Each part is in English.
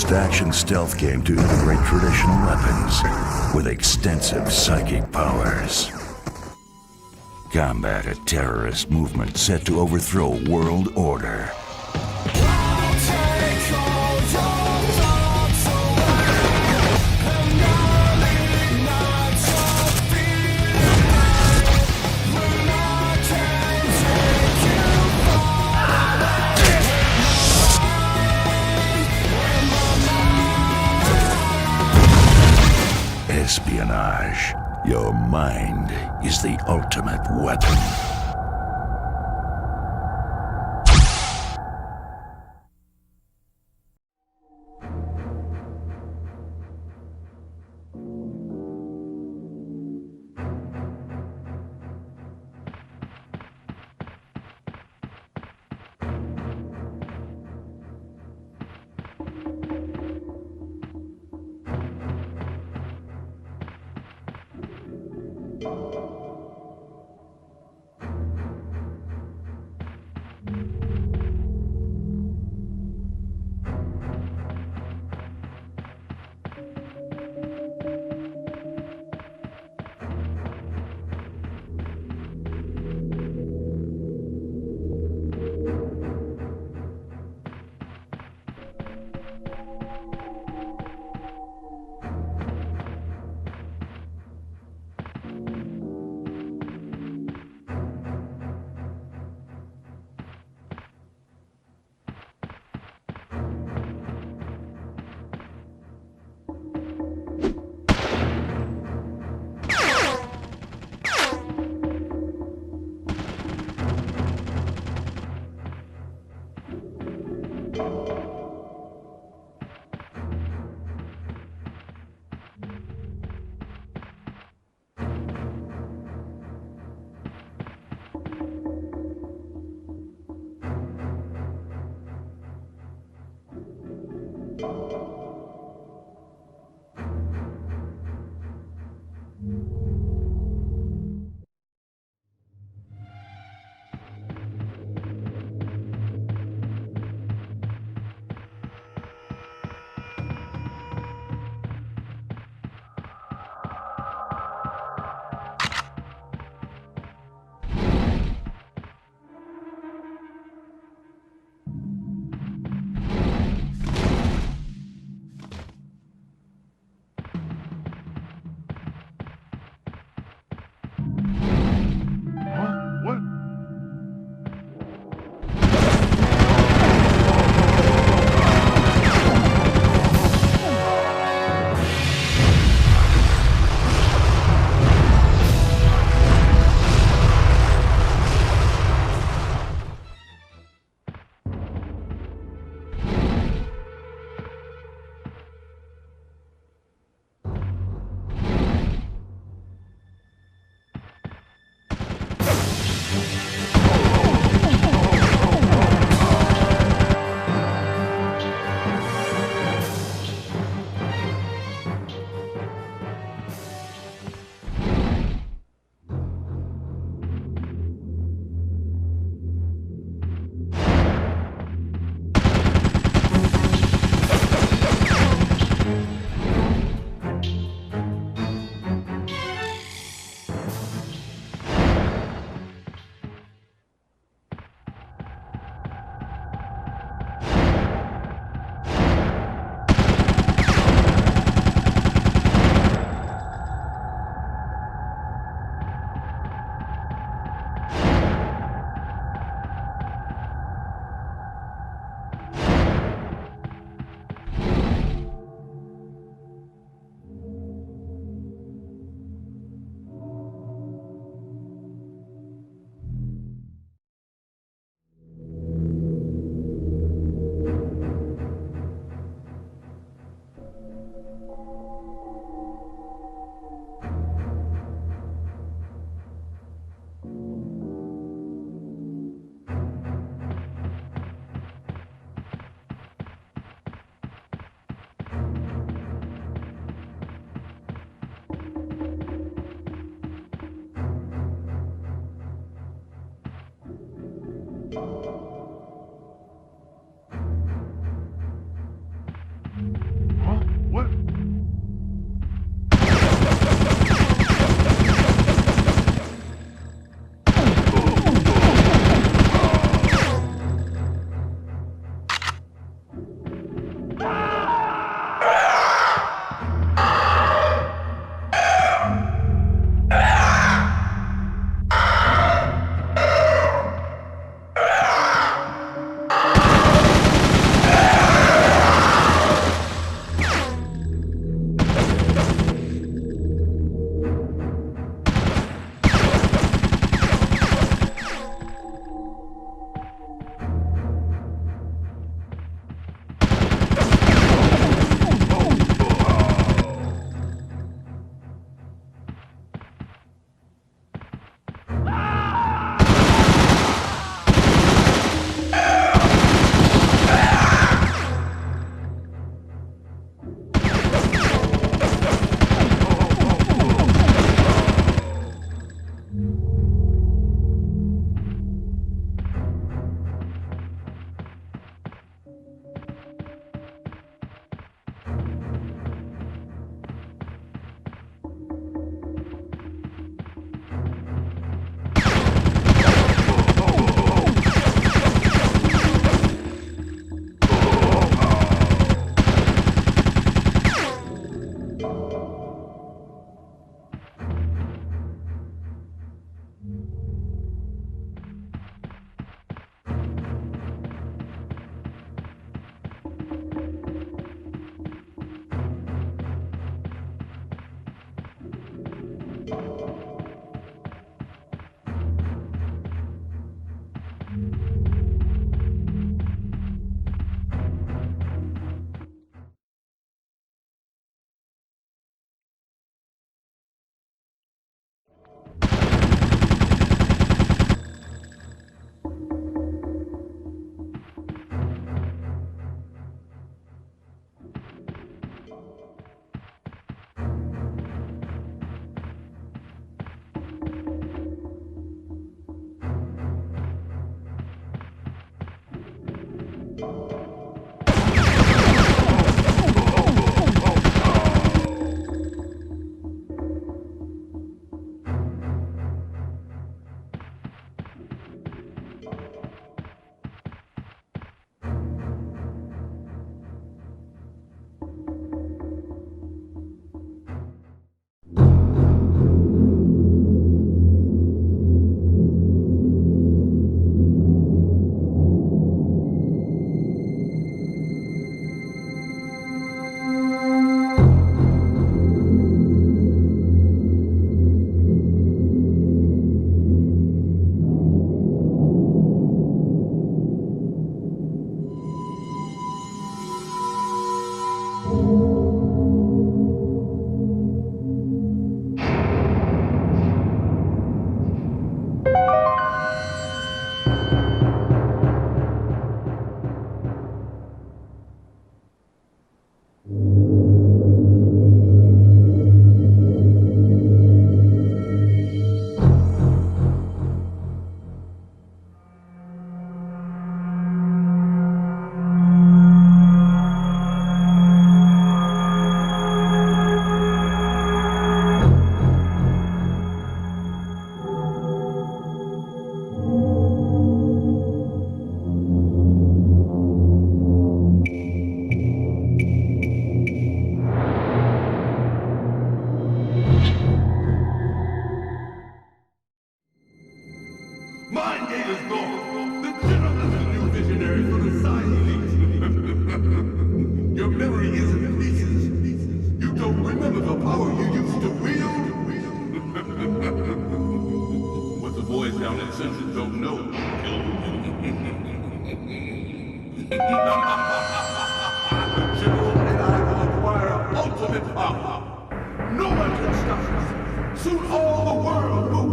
first action stealth game to integrate traditional weapons with extensive psychic powers. Combat a terrorist movement set to overthrow world order. Espionage. Your mind is the ultimate weapon.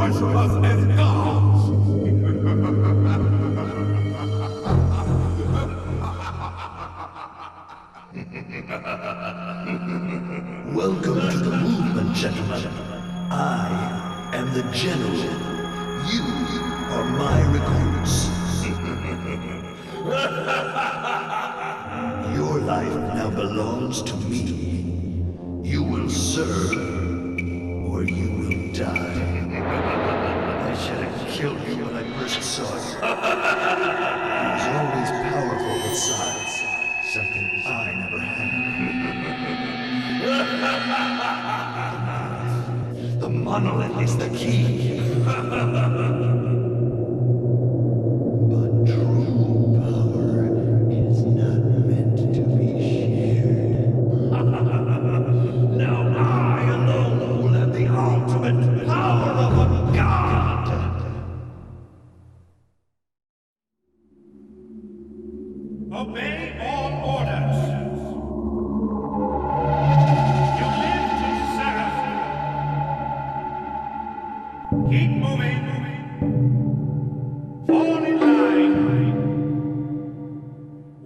worship us as gods! Welcome to the movement, gentlemen. I am the General. You are my recruits. Your life now belongs to me. You will serve, or you will die. I should have killed you when I first saw you. He was always powerful with size, something I never had. The monolith is the key. But true power is not meant to be shared. Now I alone will have the ultimate power of a god! Obey all orders. You live to serve. Keep moving. Fall in line.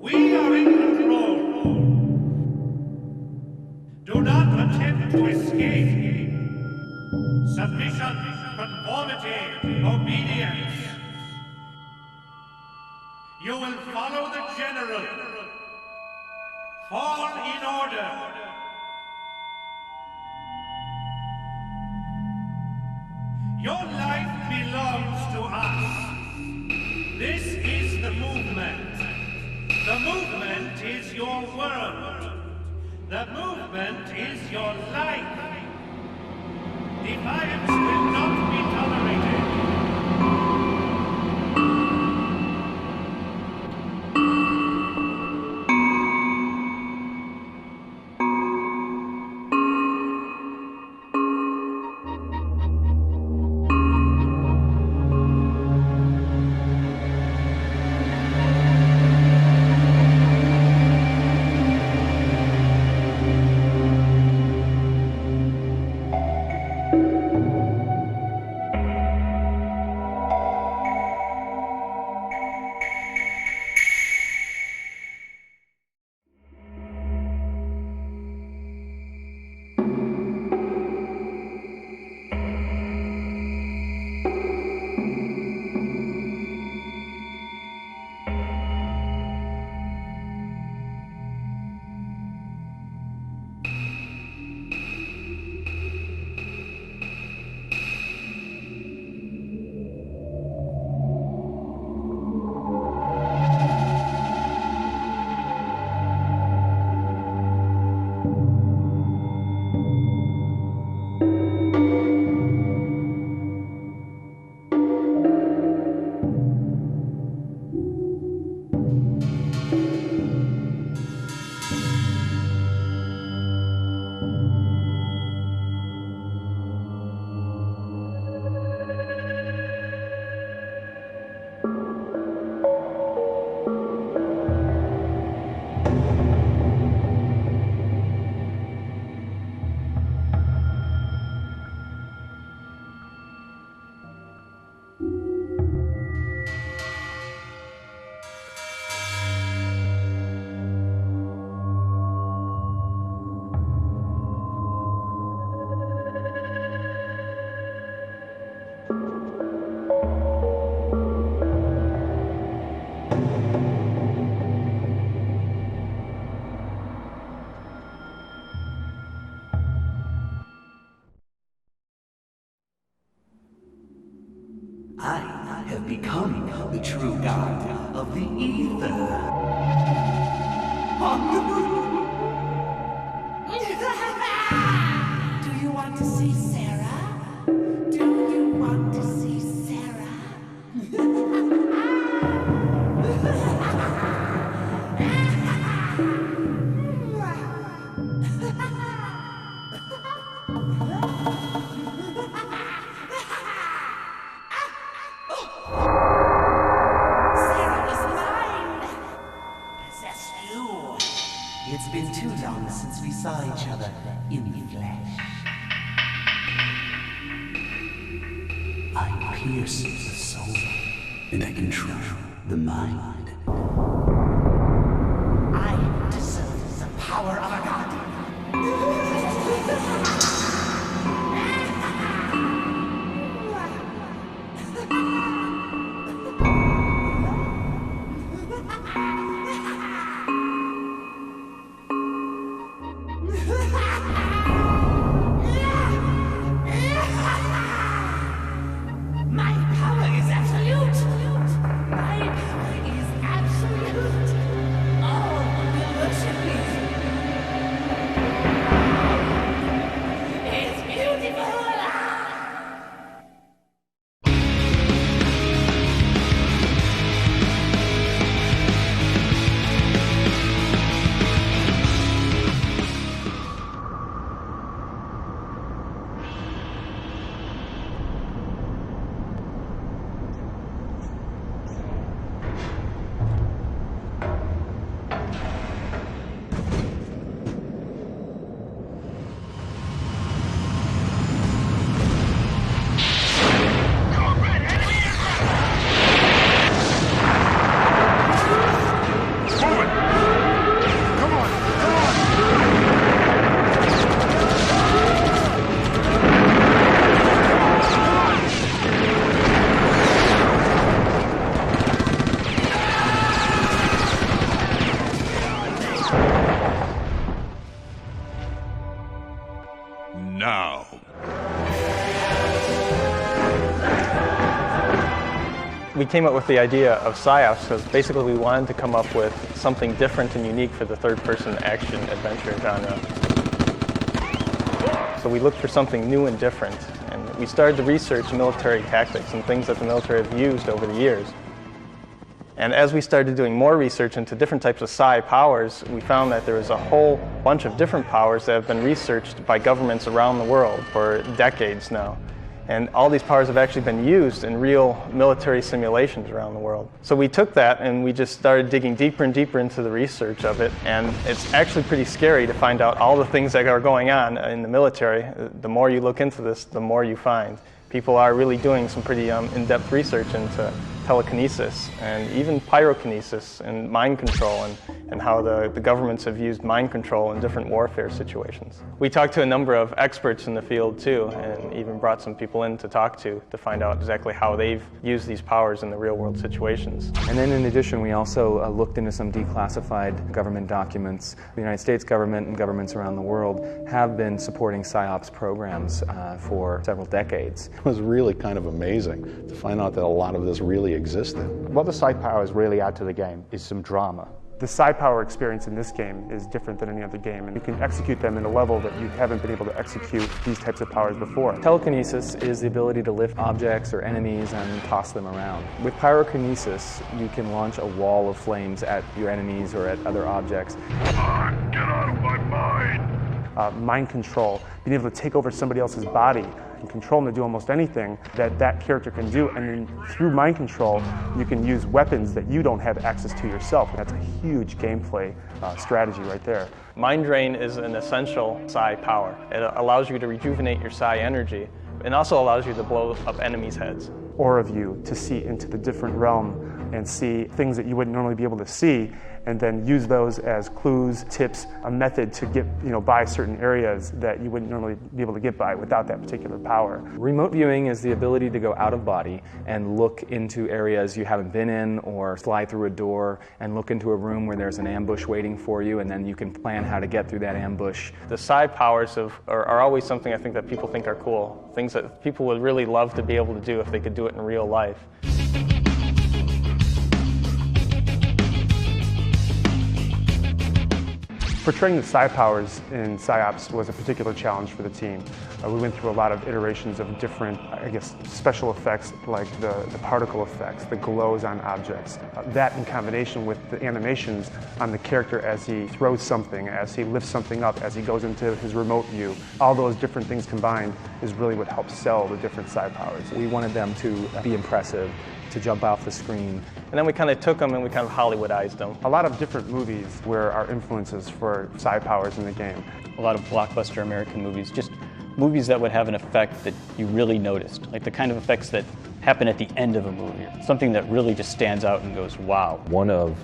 We are in control. Do not attempt to escape. Submission, conformity, obedience. You will follow the General. Fall in order. Your life belongs to us. This is the movement. The movement is your world. The movement is your life. Defiance will not be tolerated. I have become the true god of the ether. Do you want to see Sarah? Do you want to see Sarah? Sarah is mine! Possess you! It's been too long since we saw each other in the flesh. pierce the soul, and I control the mind. I deserve the power of a god. My power is absolute. My power is absolute. All will worship me. It's beautiful. Now. We came up with the idea of Psi-Ops because basically we wanted to come up with something different and unique for the third-person action-adventure genre. So we looked for something new and different, and we started to research military tactics and things that the military have used over the years. And as we started doing more research into different types of psi powers, we found that there was a whole bunch of different powers that have been researched by governments around the world for decades now. And all these powers have actually been used in real military simulations around the world. So we took that and we just started digging deeper and deeper into the research of it. And it's actually pretty scary to find out all the things that are going on in the military. The more you look into this, the more you find. People are really doing some pretty in-depth research into telekinesis and even pyrokinesis and mind control and how the governments have used mind control in different warfare situations. We talked to a number of experts in the field too, and even brought some people in to talk to find out exactly how they've used these powers in the real world situations. And then in addition, we also looked into some declassified government documents. The United States government and governments around the world have been supporting Psi-Ops programs for several decades. It was really kind of amazing to find out that a lot of this really existed. What the psi powers really add to the game is some drama. The psi power experience in this game is different than any other game, and you can execute them in a level that you haven't been able to execute these types of powers before. Telekinesis is the ability to lift objects or enemies and toss them around. With pyrokinesis, you can launch a wall of flames at your enemies or at other objects. Get out of my mind! Mind control, being able to take over somebody else's body and control them to do almost anything that character can do, and then through mind control you can use weapons that you don't have access to yourself. That's a huge gameplay strategy right there. Mind Drain is an essential psi power. It allows you to rejuvenate your psi energy and also allows you to blow up enemies' heads. Aura view, to see into the different realm and see things that you wouldn't normally be able to see, and then use those as clues, tips, a method to get by certain areas that you wouldn't normally be able to get by without that particular power. Remote viewing is the ability to go out of body and look into areas you haven't been in, or fly through a door and look into a room where there's an ambush waiting for you, and then you can plan how to get through that ambush. The psi powers are always something I think that people think are cool, things that people would really love to be able to do if they could do it in real life. Portraying the psi powers in Psi-Ops was a particular challenge for the team. We went through a lot of iterations of different, special effects like the particle effects, the glows on objects. That in combination with the animations on the character as he throws something, as he lifts something up, as he goes into his remote view. All those different things combined is really what helps sell the different psi powers. We wanted them to be impressive, to jump off the screen. And then we kind of took them and we kind of Hollywoodized them. A lot of different movies were our influences for psi powers in the game. A lot of blockbuster American movies, just movies that would have an effect that you really noticed, like the kind of effects that happen at the end of a movie. Something that really just stands out and goes, wow. One of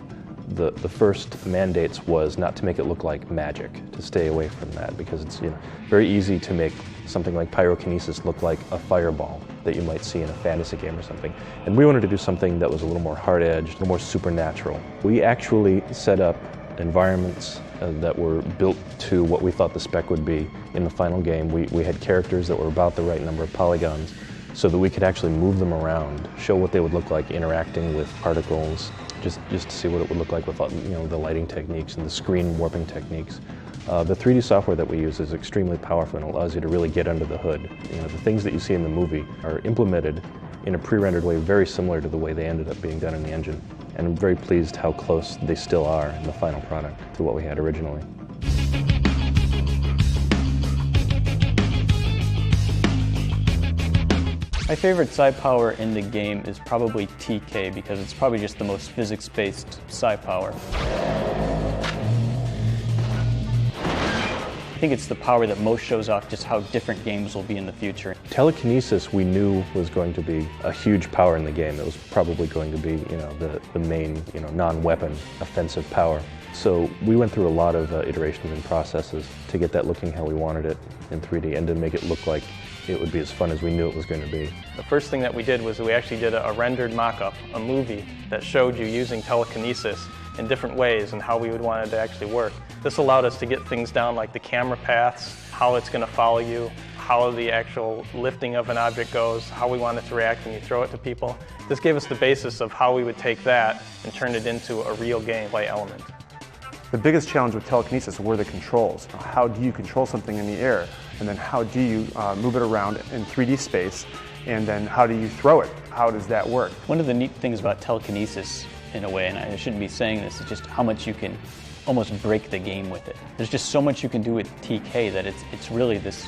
the first mandates was not to make it look like magic, to stay away from that, because it's very easy to make something like pyrokinesis look like a fireball that you might see in a fantasy game or something. And we wanted to do something that was a little more hard-edged, a little more supernatural. We actually set up environments that were built to what we thought the spec would be in the final game. We had characters that were about the right number of polygons so that we could actually move them around, show what they would look like interacting with particles, just to see what it would look like with the lighting techniques and the screen warping techniques. The 3D software that we use is extremely powerful and allows you to really get under the hood. The things that you see in the movie are implemented in a pre-rendered way very similar to the way they ended up being done in the engine. And I'm very pleased how close they still are in the final product to what we had originally. My favorite psi power in the game is probably TK, because it's probably just the most physics-based psi power. I think it's the power that most shows off just how different games will be in the future. Telekinesis we knew was going to be a huge power in the game. It was probably going to be the main non-weapon offensive power. So we went through a lot of iterations and processes to get that looking how we wanted it in 3D and to make it look like it would be as fun as we knew it was going to be. The first thing that we did was we actually did a rendered mock-up, a movie that showed you using telekinesis in different ways and how we would want it to actually work. This allowed us to get things down like the camera paths, how it's going to follow you, how the actual lifting of an object goes, how we want it to react when you throw it to people. This gave us the basis of how we would take that and turn it into a real gameplay element. The biggest challenge with telekinesis were the controls. How do you control something in the air? And then how do you move it around in 3D space? And then how do you throw it? How does that work? One of the neat things about telekinesis, in a way, and I shouldn't be saying this, is just how much you can almost break the game with it. There's just so much you can do with TK that it's really this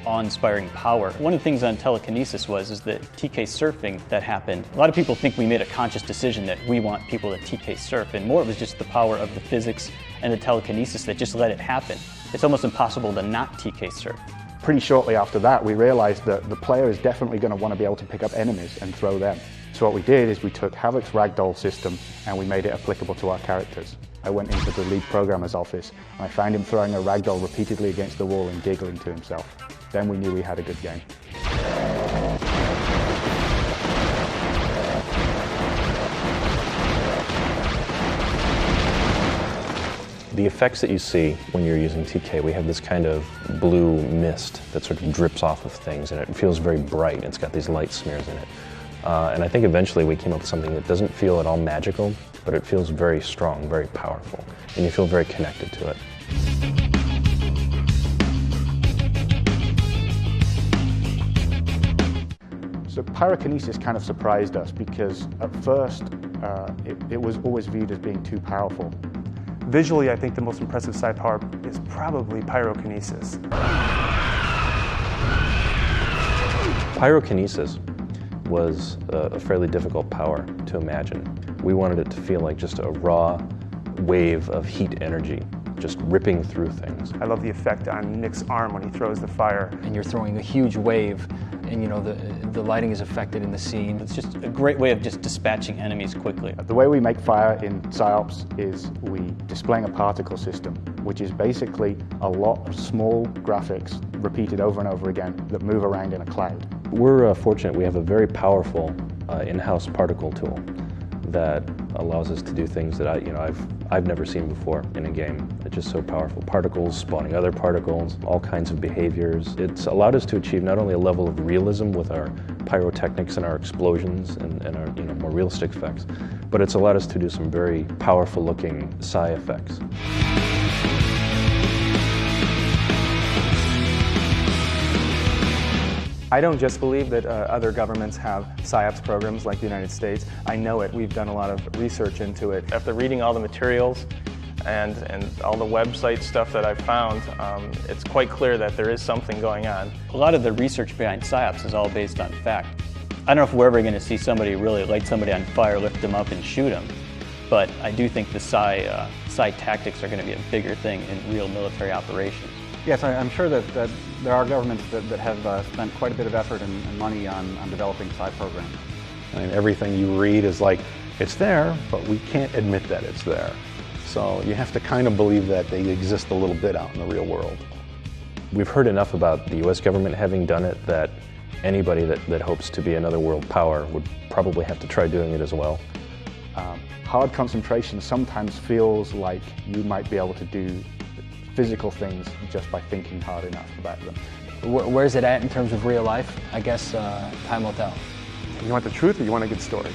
awe-inspiring power. One of the things on telekinesis is that TK surfing that happened. A lot of people think we made a conscious decision that we want people to TK surf, and more it was just the power of the physics and the telekinesis that just let it happen. It's almost impossible to not TK surf. Pretty shortly after that, we realized that the player is definitely going to want to be able to pick up enemies and throw them. So what we did is we took Havoc's ragdoll system and we made it applicable to our characters. I went into the lead programmer's office and I found him throwing a ragdoll repeatedly against the wall and giggling to himself. Then we knew we had a good game. The effects that you see when you're using TK, we have this kind of blue mist that sort of drips off of things, and it feels very bright. It's got these light smears in it. And I think eventually we came up with something that doesn't feel at all magical, but it feels very strong, very powerful, and you feel very connected to it. So pyrokinesis kind of surprised us because at first it was always viewed as being too powerful. Visually, I think the most impressive psi power is probably pyrokinesis. Pyrokinesis was a fairly difficult power to imagine. We wanted it to feel like just a raw wave of heat energy, just ripping through things. I love the effect on Nick's arm when he throws the fire. And you're throwing a huge wave, and the lighting is affected in the scene. It's just a great way of just dispatching enemies quickly. The way we make fire in Psi-Ops is we displaying a particle system, which is basically a lot of small graphics repeated over and over again that move around in a cloud. We're fortunate. We have a very powerful in-house particle tool that allows us to do things that I've never seen before in a game. It's just so powerful. Particles spawning other particles, all kinds of behaviors. It's allowed us to achieve not only a level of realism with our pyrotechnics and our explosions and our more realistic effects, but it's allowed us to do some very powerful looking psi effects. I don't just believe that other governments have Psi-Ops programs like the United States. I know it. We've done a lot of research into it. After reading all the materials and all the website stuff that I've found, it's quite clear that there is something going on. A lot of the research behind Psi-Ops is all based on fact. I don't know if we're ever going to see somebody really light somebody on fire, lift them up, and shoot them. But I do think the Psi tactics are going to be a bigger thing in real military operations. Yes, I'm sure that there are governments that have spent quite a bit of effort and money on developing Psi programs. I mean, everything you read is like, it's there, but we can't admit that it's there. So you have to kind of believe that they exist a little bit out in the real world. We've heard enough about the US government having done it that anybody that hopes to be another world power would probably have to try doing it as well. Hard concentration sometimes feels like you might be able to do physical things just by thinking hard enough about them. Where's it at in terms of real life? I guess time will tell. You want the truth or you want a good story?